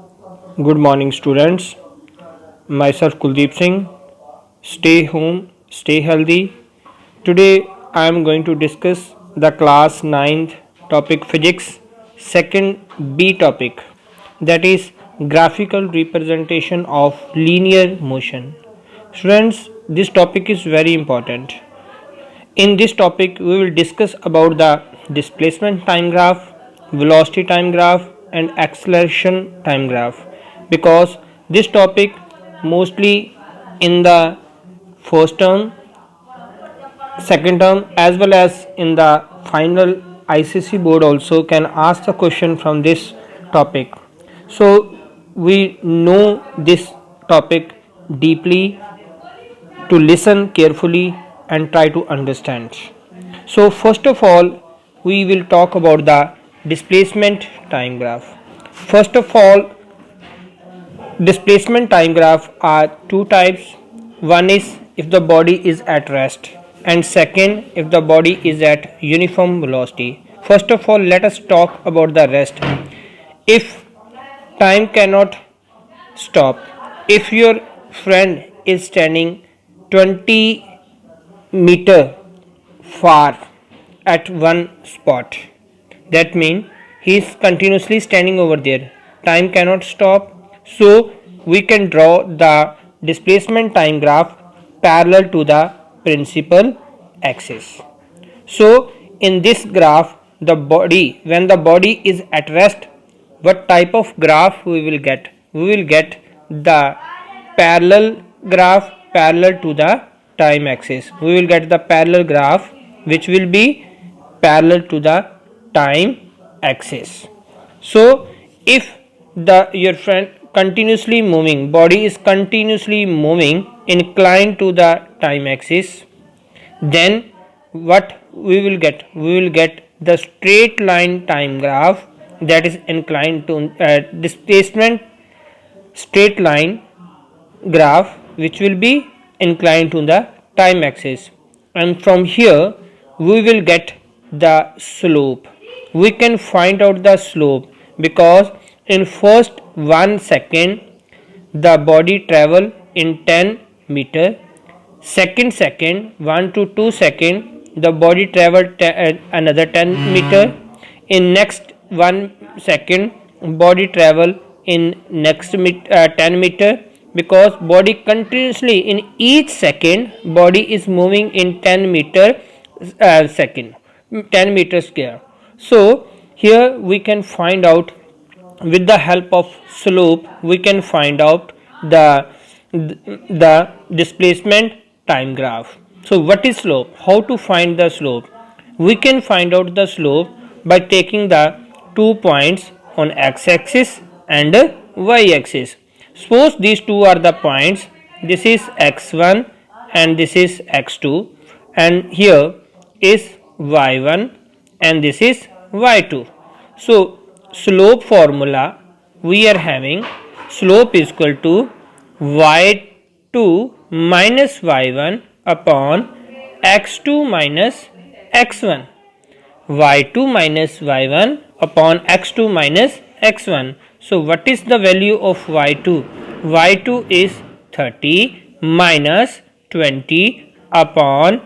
Good morning, students. Myself Kuldeep Singh. Stay home, stay healthy. Today I am going to discuss the class 9th topic physics, second B topic, that is graphical representation of linear motion. Students, this topic is very important. In this topic, we will discuss about the displacement time graph, velocity time graph, and acceleration time graph, because this topic mostly in the first term, second term, as well as in the final ICC board also can ask the question from this topic. So we know this topic deeply to listen carefully and try to understand. So, first of all, we will talk about the displacement time graph. First of all, displacement time graph are two types. One is if the body is at rest, and second if the body is at uniform velocity. First of all, let us talk about the rest. If time cannot stop, if your friend is standing 20-meter far at one spot, that means he is continuously standing over there, time cannot stop, so we can draw the displacement time graph parallel to the principal axis. So in this graph, the body, when the body is at rest, what type of graph we will get? We will get the parallel graph parallel to the time axis. We will get the parallel graph which will be parallel to the time axis. So if the your friend continuously moving, body is continuously moving inclined to the time axis, then what we will get? We will get the straight line time graph that is inclined to displacement straight line graph which will be inclined to the time axis, and from here we will get the slope. We can find out the slope because in first 1 second the body travel in 10 meter, second 1 to 2 second the body travel another 10 meter, in next 1 second body travel in next 10 meter, because body continuously in each second body is moving in 10 meter second, 10 meter square. So here we can find out, with the help of slope we can find out the displacement time graph. So what is slope? How to find the slope? We can find out the slope by taking the 2 points on x axis and y axis. Suppose these two are the points, this is x1 and this is x2, and here is y1 and this is y2. So slope formula we are having, slope is equal to y2 minus y1 upon x2 minus x1, y2 minus y1 upon x2 minus x1. So what is the value of y2? Y2 is 30 minus 20 upon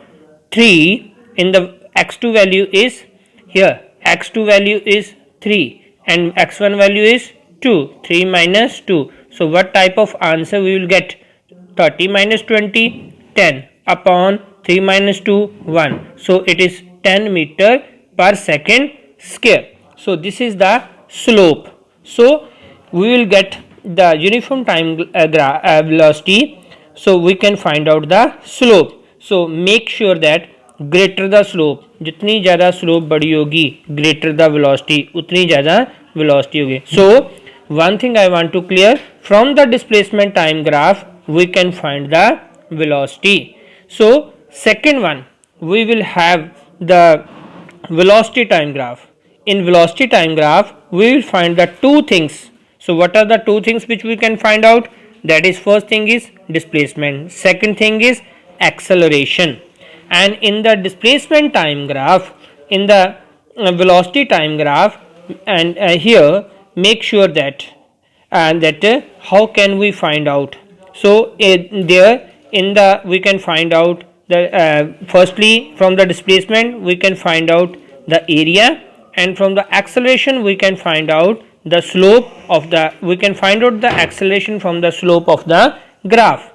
3, in the x2 value is, here x2 value is 3 and x1 value is 2, 3 minus 2. So what type of answer we will get? 30 minus 20, 10 upon 3 minus 2, 1. So it is 10 meter per second square. So this is the slope. So we will get the uniform time velocity, so we can find out the slope. So make sure that greater the slope, जितनी ज़्यादा slope बड़ी होगी, greater the velocity, उतनी ज़्यादा velocity होगी. So one thing I want to clear, from the displacement time graph we can find the velocity. So second one, we will have the velocity time graph. In velocity time graph we will find the two things. So what are the two things which we can find out? That is, first thing is displacement, second thing is acceleration. And in the displacement time graph, in the velocity time graph, and here make sure that that how can we find out? So there in the we can find out the firstly from the displacement we can find out the area, and from the acceleration we can find out the slope of the we can find out the acceleration from the slope of the graph.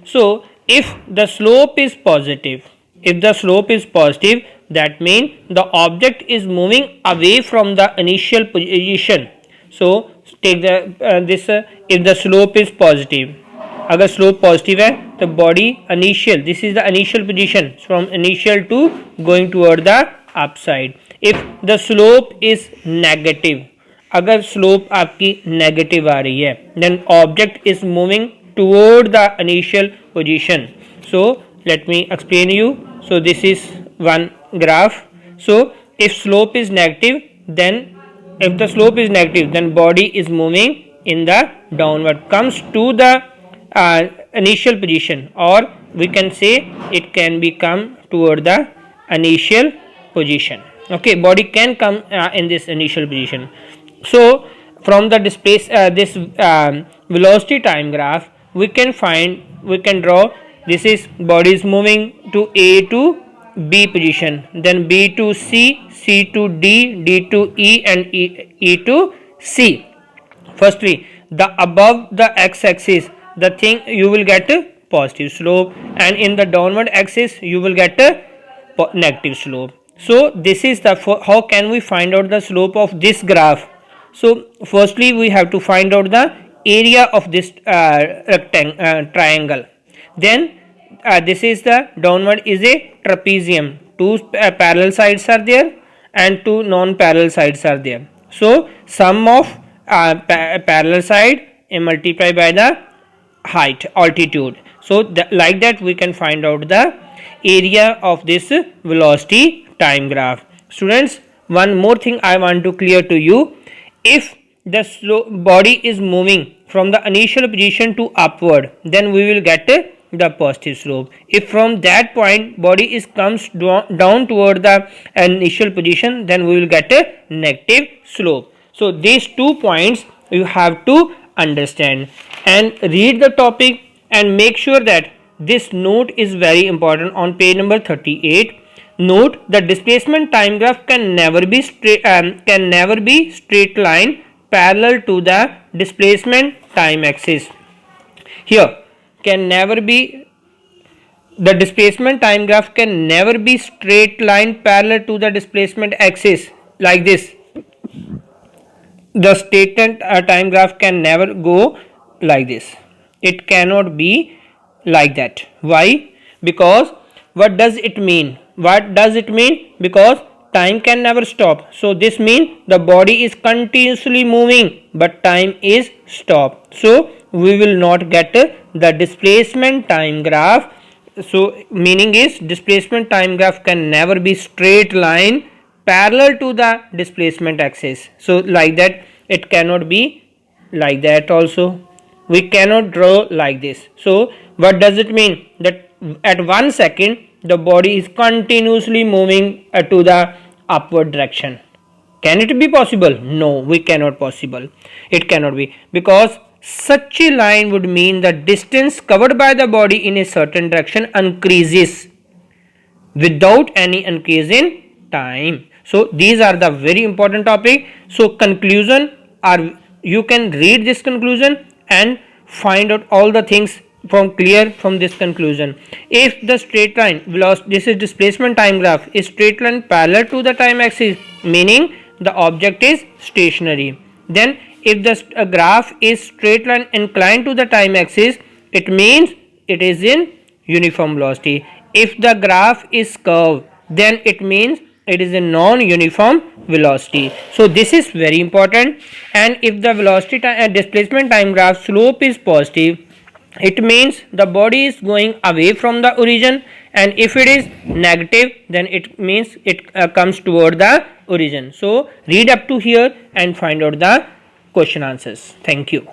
So if the slope is positive, that means the object is moving away from the initial position. So take the if the slope is positive, अगर slope positive है तो body initial, this is the initial position from initial to going toward the upside. If the slope is negative, अगर slope आपकी negative आ रही है, then object is moving toward the initial position. So let me explain you. So this is one graph. So if slope is negative, then if the slope is negative, then body is moving in the downward, comes to the initial position, or we can say it can be come toward the initial position. Okay, body can come in this initial position. So from the this velocity time graph we can draw, this is body is moving to A to B position, then B to C, C to D, D to E, and E to C. Firstly, the above the x-axis, the thing you will get a positive slope, and in the downward axis you will get a negative slope. So this is the how can we find out the slope of this graph? So firstly we have to find out the area of this triangle. Then this is the downward is a trapezium, two parallel sides are there and two non-parallel sides are there. So sum of parallel side multiplied by the height, altitude. So like that we can find out the area of this velocity time graph. Students, one more thing I want to clear to you. If the body is moving from the initial position to upward, then we will get the positive slope. If from that point body is comes down toward the initial position, then we will get a negative slope. So these 2 points you have to understand and read the topic, and make sure that this note is very important on page number 38. Note the displacement time graph can never be straight line parallel to the displacement time axis. Here can never be, the displacement time graph can never be straight line parallel to the displacement axis like this. The statement time graph can never go like this. It cannot be like that. Why? Because what does it mean? Because time can never stop. So this means the body is continuously moving but time is stopped. So we will not get the displacement time graph. So meaning is displacement time graph can never be straight line parallel to the displacement axis. So like that it cannot be like that also. We cannot draw like this. So what does it mean? That at 1 second the body is continuously moving to the upward direction. Can it be possible? No, we cannot possible. It cannot be, because such a line would mean the distance covered by the body in a certain direction increases without any increase in time. So these are the very important topic. So conclusion, are you can read this conclusion and find out all the things from clear from this conclusion. If the straight line velocity, this is displacement time graph, is straight line parallel to the time axis, meaning the object is stationary. Then if the graph is straight line inclined to the time axis, it means it is in uniform velocity. If the graph is curved, then it means it is a non-uniform velocity. So this is very important. And if the velocity displacement time graph slope is positive, it means the body is going away from the origin, and if it is negative, then it means it comes toward the origin. So read up to here and find out the question answers. Thank you.